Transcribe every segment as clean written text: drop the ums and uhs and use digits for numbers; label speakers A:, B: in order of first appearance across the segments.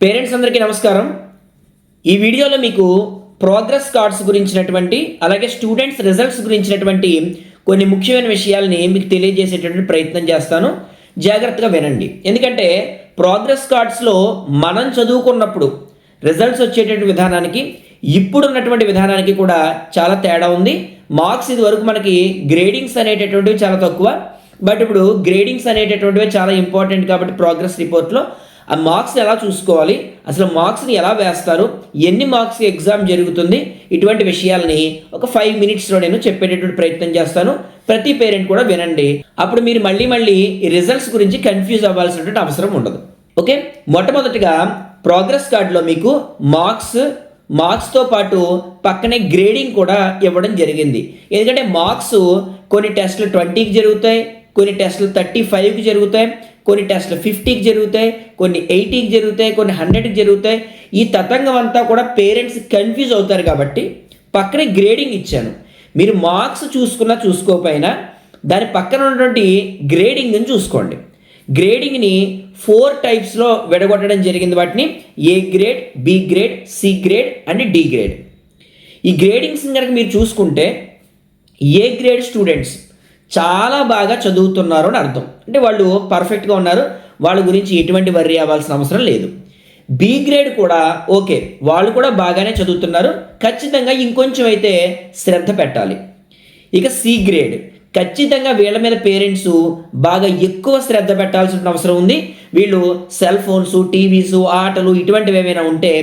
A: Parents అందరికీ నమస్కారం. ఈ వీడియోలో మీకు ప్రోగ్రెస్ కార్డ్స్ గురించినటువంటి అలాగే స్టూడెంట్స్ రిజల్ట్స్ గురించినటువంటి కొన్ని ముఖ్యమైన విషయాల్ని మీకు తెలియజేసేటటువంటి ప్రయత్నం చేస్తాను. జాగ్రత్తగా వినండి. ఎందుకంటే ప్రోగ్రెస్ కార్డ్స్లో మనం చదువుకున్నప్పుడు రిజల్ట్స్ వచ్చేటటువంటి విధానానికి ఇప్పుడున్నటువంటి విధానానికి కూడా చాలా తేడా ఉంది. మార్క్స్ ఇది వరకు మనకి గ్రేడింగ్స్ అనేటటువంటివి చాలా తక్కువ, బట్ ఇప్పుడు గ్రేడింగ్స్ అనేటటువంటివి చాలా ఇంపార్టెంట్. కాబట్టి ప్రోగ్రెస్ రిపోర్ట్లో ఆ మార్క్స్ని ఎలా చూసుకోవాలి, అసలు మార్క్స్ని ఎలా వేస్తారు, ఎన్ని మార్క్స్కి ఎగ్జామ్ జరుగుతుంది, ఇటువంటి విషయాల్ని ఒక 5 minutesలో నేను చెప్పేటటువంటి ప్రయత్నం చేస్తాను. ప్రతి పేరెంట్ కూడా వినండి. అప్పుడు మీరు మళ్ళీ ఈ రిజల్ట్స్ గురించి కన్ఫ్యూజ్ అవ్వాల్సినటువంటి అవసరం ఉండదు. ఓకే, మొట్టమొదటిగా ప్రోగ్రెస్ కార్డులో మీకు మార్క్స్తో పాటు పక్కనే గ్రేడింగ్ కూడా ఇవ్వడం జరిగింది. ఎందుకంటే మార్క్స్ కొన్ని టెస్టులు 20కి జరుగుతాయి, కొన్ని టెస్టులు 35కి జరుగుతాయి, కొన్ని టెస్టులు 50కి జరుగుతాయి, కొన్ని 80కి జరుగుతాయి, కొన్ని 100కి జరుగుతాయి. ఈ తతంగం అంతా కూడా పేరెంట్స్ కన్ఫ్యూజ్ అవుతారు కాబట్టి పక్కనే గ్రేడింగ్ ఇచ్చాను. మీరు మార్క్స్ చూసుకోకపోయినా దాని పక్కన ఉన్నటువంటి గ్రేడింగ్ని చూసుకోండి. గ్రేడింగ్ని 4 టైప్స్లో విడగొట్టడం జరిగింది. వాటిని A grade, B grade, C grade and D grade. ఈ గ్రేడింగ్స్ కనుక మీరు చూసుకుంటే ఏ గ్రేడ్ స్టూడెంట్స్ చాలా బాగా చదువుతున్నారు అని అర్థం. అంటే వాళ్ళు పర్ఫెక్ట్గా ఉన్నారు, వాళ్ళ గురించి ఎటువంటి వర్రీ అవ్వాల్సిన అవసరం లేదు. బి గ్రేడ్ కూడా ఓకే, వాళ్ళు కూడా బాగానే చదువుతున్నారు, ఖచ్చితంగా ఇంకొంచెం అయితే శ్రద్ధ పెట్టాలి. ఇక సి గ్రేడ్ ఖచ్చితంగా వీళ్ళ మీద పేరెంట్స్ బాగా ఎక్కువ శ్రద్ధ పెట్టాల్సిన అవసరం ఉంది. వీళ్ళు సెల్ ఫోన్స్, టీవీస్, ఆటలు ఇటువంటివి ఏమైనా ఉంటే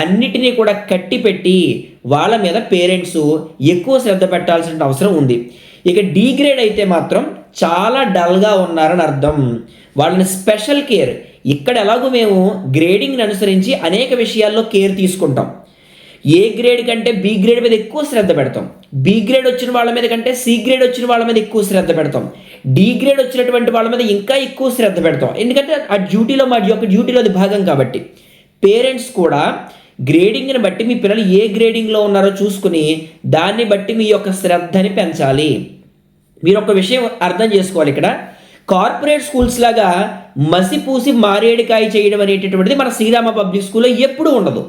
A: అన్నిటినీ కూడా కట్టి పెట్టి వాళ్ళ మీద పేరెంట్స్ ఎక్కువ శ్రద్ధ పెట్టాల్సిన అవసరం ఉంది. ఇక డి గ్రేడ్ అయితే మాత్రం చాలా డల్గా ఉన్నారని అర్థం. వాళ్ళని స్పెషల్ కేర్, ఇక్కడ ఎలాగో మేము గ్రేడింగ్ని అనుసరించి అనేక విషయాల్లో కేర్ తీసుకుంటాం. ఏ గ్రేడ్ కంటే బి గ్రేడ్ మీద ఎక్కువ శ్రద్ధ పెడతాం, బి గ్రేడ్ వచ్చిన వాళ్ళ మీద కంటే సి గ్రేడ్ వచ్చిన వాళ్ళ మీద ఎక్కువ శ్రద్ధ పెడతాం, డి గ్రేడ్ వచ్చినటువంటి వాళ్ళ మీద ఇంకా ఎక్కువ శ్రద్ధ పెడతాం. ఎందుకంటే ఆ డ్యూటీలో మా యొక్క డ్యూటీలో అది భాగం కాబట్టి పేరెంట్స్ కూడా గ్రేడింగ్ని బట్టి మీ పిల్లలు ఏ గ్రేడింగ్లో ఉన్నారో చూసుకుని దాన్ని బట్టి మీ యొక్క శ్రద్ధని పెంచాలి. మీరు ఒక విషయం అర్థం చేసుకోవాలి. ఇక్కడ కార్పొరేట్ స్కూల్స్ లాగా మసిపూసి మారేడికాయ చేయడం అనేటటువంటిది మన శ్రీరామ పబ్లిక్ స్కూల్లో ఎప్పుడూ ఉండదు.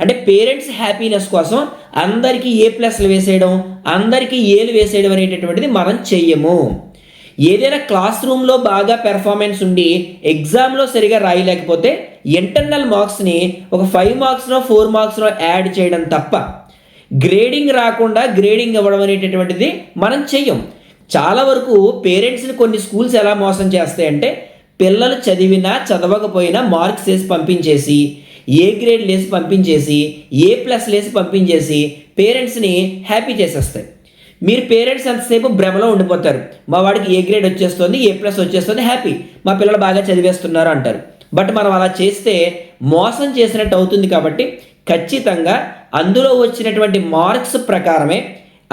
A: అంటే పేరెంట్స్ హ్యాపీనెస్ కోసం అందరికీ A+లు వేసేయడం, అందరికీ Aలు వేసేయడం అనేటటువంటిది మనం చెయ్యము. ఏదైనా క్లాస్ రూమ్లో బాగా పెర్ఫార్మెన్స్ ఉండి ఎగ్జామ్లో సరిగా రాయలేకపోతే ఇంటర్నల్ మార్క్స్ని ఒక 5 మార్క్స్నో 4 మార్క్స్నో యాడ్ చేయడం తప్ప గ్రేడింగ్ రాకుండా గ్రేడింగ్ ఇవ్వడం అనేటటువంటిది మనం చెయ్యం. చాలా వరకు పేరెంట్స్ని కొన్ని స్కూల్స్ ఎలా మోసం చేస్తాయంటే పిల్లలు చదివినా చదవకపోయినా మార్క్స్ వేసి పంపించేసి, ఏ గ్రేడ్ లేసి పంపించేసి, A+ లేసి పంపించేసి పేరెంట్స్ని హ్యాపీ చేసేస్తాయి. మీరు పేరెంట్స్ అంతసేపు భ్రమలో ఉండిపోతారు. మా వాడికి ఏ గ్రేడ్ వచ్చేస్తుంది, A+ వచ్చేస్తుంది, హ్యాపీ, మా పిల్లలు బాగా చదివేస్తున్నారు అంటారు. బట్ మనం అలా చేస్తే మోసం చేసినట్టు అవుతుంది. కాబట్టి ఖచ్చితంగా అందులో వచ్చినటువంటి మార్క్స్ ప్రకారమే,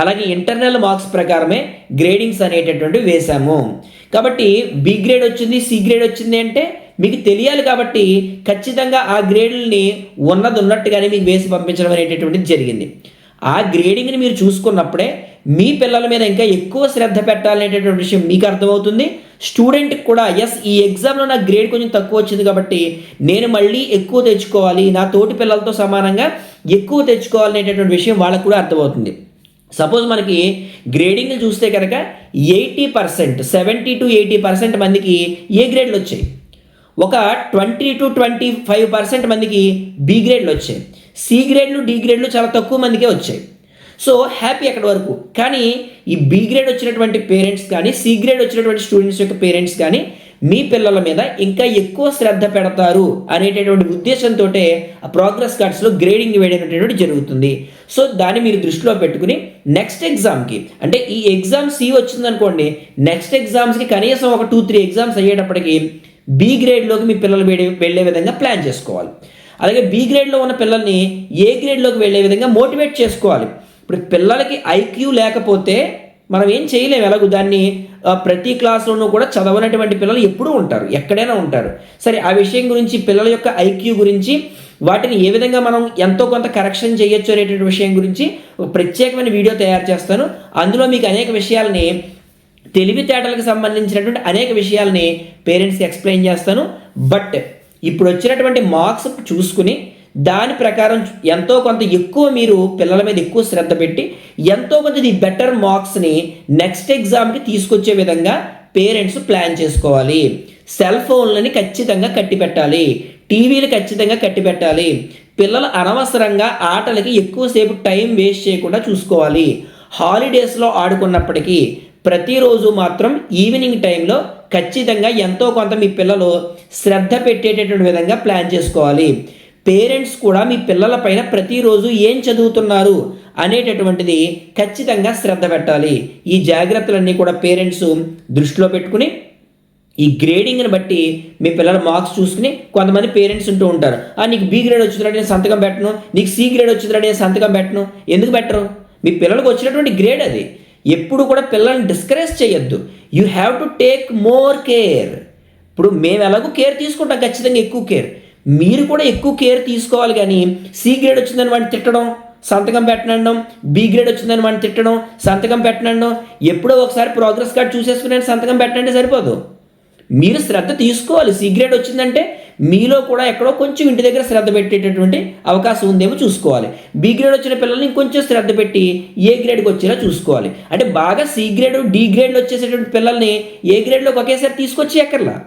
A: అలాగే ఇంటర్నల్ మార్క్స్ ప్రకారమే గ్రేడింగ్స్ అనేటటువంటివి వేశాము. కాబట్టి బి గ్రేడ్ వచ్చింది, సి గ్రేడ్ వచ్చింది అంటే మీకు తెలియాలి. కాబట్టి ఖచ్చితంగా ఆ గ్రేడ్లని ఉన్నట్టుగానే మీకు వేసి పంపించడం అనేటటువంటిది జరిగింది. ఆ గ్రేడింగ్ని మీరు చూసుకున్నప్పుడే మీ పిల్లల మీద ఇంకా ఎక్కువ శ్రద్ధ పెట్టాలనేటటువంటి విషయం మీకు అర్థమవుతుంది. స్టూడెంట్కి కూడా ఎస్, ఈ ఎగ్జామ్లో నా గ్రేడ్ కొంచెం తక్కువ వచ్చింది కాబట్టి నేను మళ్ళీ ఎక్కువ తెచ్చుకోవాలి, నా తోటి పిల్లలతో సమానంగా ఎక్కువ తెచ్చుకోవాలనేటటువంటి విషయం వాళ్ళకు కూడా అర్థమవుతుంది. సపోజ్ మనకి గ్రేడింగ్ చూస్తే కనుక 80%, 70 to 80% మందికి ఏ గ్రేడ్లు వచ్చాయి, ఒక 20 to 25% మందికి బి గ్రేడ్లు వచ్చాయి, సి గ్రేడ్లు, డి గ్రేడ్లు చాలా తక్కువ మందికే వచ్చాయి. సో హ్యాపీ అక్కడి వరకు. కానీ ఈ బి గ్రేడ్ వచ్చినటువంటి పేరెంట్స్ కానీ, సి గ్రేడ్ వచ్చినటువంటి స్టూడెంట్స్ యొక్క పేరెంట్స్ కానీ మీ పిల్లల మీద ఇంకా ఎక్కువ శ్రద్ధ పెడతారు అనేటటువంటి ఉద్దేశంతో ఆ ప్రోగ్రెస్ కార్డ్స్లో గ్రేడింగ్ వేయడం జరుగుతుంది. సో దాన్ని మీరు దృష్టిలో పెట్టుకుని నెక్స్ట్ ఎగ్జామ్కి, అంటే ఈ ఎగ్జామ్ సి వచ్చిందనుకోండి, నెక్స్ట్ ఎగ్జామ్స్కి కనీసం ఒక 2-3 ఎగ్జామ్స్ అయ్యేటప్పటికి బి గ్రేడ్లోకి మీ పిల్లలు వెళ్ళే విధంగా ప్లాన్ చేసుకోవాలి. అలాగే బి గ్రేడ్లో ఉన్న పిల్లల్ని ఏ గ్రేడ్లోకి వెళ్ళే విధంగా మోటివేట్ చేసుకోవాలి. ఇప్పుడు పిల్లలకి ఐక్యూ లేకపోతే మనం ఏం చేయలేము. ఎలాగో దాన్ని ప్రతి క్లాస్లోనూ కూడా చదవనటువంటి పిల్లలు ఎప్పుడూ ఉంటారు, ఎక్కడైనా ఉంటారు. సరే, ఆ విషయం గురించి, పిల్లల యొక్క ఐక్యూ గురించి, వాటిని ఏ విధంగా మనం ఎంతో కొంత కరెక్షన్ చేయొచ్చు అనేటువంటి విషయం గురించి ఒక ప్రత్యేకమైన వీడియో తయారు చేస్తాను. అందులో మీకు అనేక విషయాలని, తెలివితేటలకు సంబంధించినటువంటి అనేక విషయాలని పేరెంట్స్కి ఎక్స్ప్లెయిన్ చేస్తాను. బట్ ఇప్పుడు వచ్చినటువంటి మార్క్స్ చూసుకుని దాని ప్రకారం ఎంతో కొంత ఎక్కువ మీరు పిల్లల మీద ఎక్కువ శ్రద్ధ పెట్టి ఎంతో కొంత ది బెటర్ మార్క్స్ని నెక్స్ట్ ఎగ్జామ్కి తీసుకొచ్చే విధంగా పేరెంట్స్ ప్లాన్ చేసుకోవాలి. సెల్ ఫోన్లని ఖచ్చితంగా కట్టిపెట్టాలి, టీవీలు ఖచ్చితంగా కట్టిపెట్టాలి. పిల్లలు అనవసరంగా ఆటలకి ఎక్కువసేపు టైం వేస్ట్ చేయకుండా చూసుకోవాలి. హాలిడేస్లో ఆడుకున్నప్పటికీ ప్రతిరోజు మాత్రం ఈవినింగ్ టైంలో ఖచ్చితంగా ఎంతో కొంత మీ పిల్లలు శ్రద్ధ పెట్టేటటువంటి విధంగా ప్లాన్ చేసుకోవాలి. పేరెంట్స్ కూడా మీ పిల్లల పైన ప్రతిరోజు ఏం చదువుతున్నారు అనేటటువంటిది ఖచ్చితంగా శ్రద్ధ పెట్టాలి. ఈ జాగ్రత్తలన్నీ కూడా పేరెంట్స్ దృష్టిలో పెట్టుకుని ఈ గ్రేడింగ్ని బట్టి మీ పిల్లల మార్క్స్ చూసుకుని కొంతమంది పేరెంట్స్ ఉంటూ ఉంటారు, నీకు బి గ్రేడ్ వచ్చిందంటే నేను సంతకం పెట్టను, నీకు సి గ్రేడ్ వచ్చిందంటే నేను సంతకం పెట్టను. ఎందుకు పెట్టరు? మీ పిల్లలకు వచ్చినటువంటి గ్రేడ్ అది. ఎప్పుడు కూడా పిల్లల్ని డిస్కరేజ్ చేయొద్దు. You have to take more care. ఇప్పుడు మేము ఎలాగో కేర్ తీసుకుంటాం, ఖచ్చితంగా ఎక్కువ కేర్, మీరు కూడా ఎక్కువ కేర్ తీసుకోవాలి. కానీ సి గ్రేడ్ వచ్చిందని వాడిని తిట్టడం, సంతకం పెట్టనండం, బి గ్రేడ్ వచ్చిందని వాడిని తిట్టడం, సంతకం పెట్టనండం, ఎప్పుడో ఒకసారి ప్రోగ్రెస్ కార్డ్ చూసేసుకుని సంతకం పెట్టండి సరిపోదు. మీరు శ్రద్ధ తీసుకోవాలి. సి గ్రేడ్ వచ్చిందంటే మీలో కూడా ఎక్కడో కొంచెం ఇంటి దగ్గర శ్రద్ధ పెట్టేటటువంటి అవకాశం ఉందేమో చూసుకోవాలి. బి గ్రేడ్ వచ్చిన పిల్లల్ని ఇంకొంచెం శ్రద్ధ పెట్టి ఏ గ్రేడ్కి వచ్చేలా చూసుకోవాలి. అంటే బాగా సి గ్రేడ్ డి గ్రేడ్లో వచ్చేసేటువంటి పిల్లల్ని ఏ గ్రేడ్లోకి ఒకేసారి తీసుకొచ్చి ఎక్కర్లా.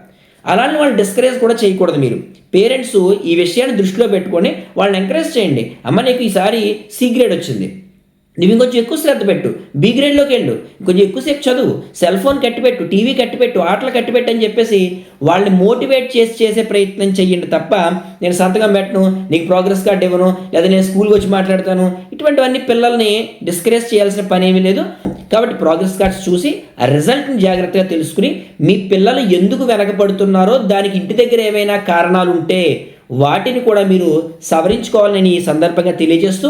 A: అలానే వాళ్ళు డిస్కరేజ్ కూడా చేయకూడదు. మీరు పేరెంట్స్ ఈ విషయాన్ని దృష్టిలో పెట్టుకొని వాళ్ళని ఎంకరేజ్ చేయండి. అమ్మ నీకు ఈసారి సి గ్రేడ్ వచ్చింది, నువ్వు ఇంకొంచెం ఎక్కువ శ్రద్ధ పెట్టు, బి గ్రేడ్లోకి వెళ్ళు, కొంచెం ఎక్కువసేపు చదువు, సెల్ ఫోన్ కట్టిపెట్టు, టీవీ కట్టిపెట్టు, ఆటలు కట్టిపెట్టు అని చెప్పేసి వాళ్ళని మోటివేట్ చేసే ప్రయత్నం చెయ్యండి తప్ప నేను సంతకం పెట్టను, నీకు ప్రోగ్రెస్ కార్డు ఇవ్వను, లేదా నేను స్కూల్కి వచ్చి మాట్లాడతాను, ఇటువంటివన్నీ పిల్లల్ని డిస్కరేజ్ చేయాల్సిన పని ఏమీ లేదు. కాబట్టి ప్రోగ్రెస్ కార్డ్స్ చూసి ఆ రిజల్ట్ని జాగ్రత్తగా తెలుసుకుని మీ పిల్లలు ఎందుకు వెనకబడుతున్నారో దానికి ఇంటి దగ్గర ఏమైనా కారణాలు ఉంటే వాటిని కూడా మీరు సవరించుకోవాలని ఈ సందర్భంగా తెలియజేస్తూ,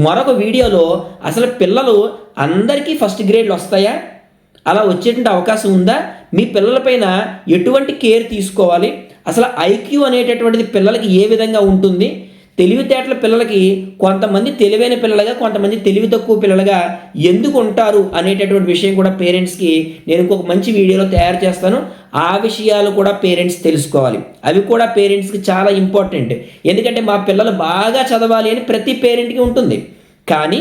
A: మరొక వీడియోలో అసలు పిల్లలు అందరికీ ఫస్ట్ గ్రేడ్లు వస్తాయా, అలా వచ్చేటువంటి అవకాశం ఉందా, మీ పిల్లలపైన ఎటువంటి కేర్ తీసుకోవాలి, అసలు ఐక్యూ అనేటటువంటిది పిల్లలకి ఏ విధంగా ఉంటుంది, తెలివితేటల పిల్లలకి కొంతమంది తెలివైన పిల్లలుగా కొంతమంది తెలివి తక్కువ పిల్లలుగా ఎందుకు ఉంటారు అనేటటువంటి విషయం కూడా పేరెంట్స్కి నేను ఇంకొక మంచి వీడియోలో తయారు చేస్తాను. ఆ విషయాలు కూడా పేరెంట్స్ తెలుసుకోవాలి. అవి కూడా పేరెంట్స్కి చాలా ఇంపార్టెంట్. ఎందుకంటే మా పిల్లలు బాగా చదవాలి అని ప్రతి పేరెంట్కి ఉంటుంది. కానీ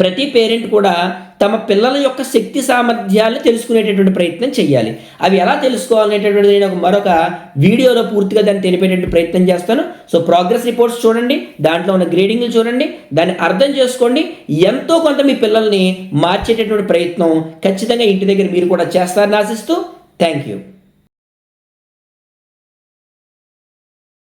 A: ప్రతి పేరెంట్ కూడా తమ పిల్లల యొక్క శక్తి సామర్థ్యాలను తెలుసుకునేటటువంటి ప్రయత్నం చేయాలి. అవి ఎలా తెలుసుకోవాలనేటటువంటిది నేను మరొక వీడియోలో పూర్తిగా దాన్ని తెలిపేటటువంటి ప్రయత్నం చేస్తాను. సో ప్రోగ్రెస్ రిపోర్ట్స్ చూడండి, దాంట్లో ఉన్న గ్రేడింగ్లు చూడండి, దాన్ని అర్థం చేసుకోండి. ఎంతో కొంత మీ పిల్లల్ని మార్చేటటువంటి ప్రయత్నం ఖచ్చితంగా ఇంటి దగ్గర మీరు కూడా చేస్తారని ఆశిస్తూ థ్యాంక్ యూ.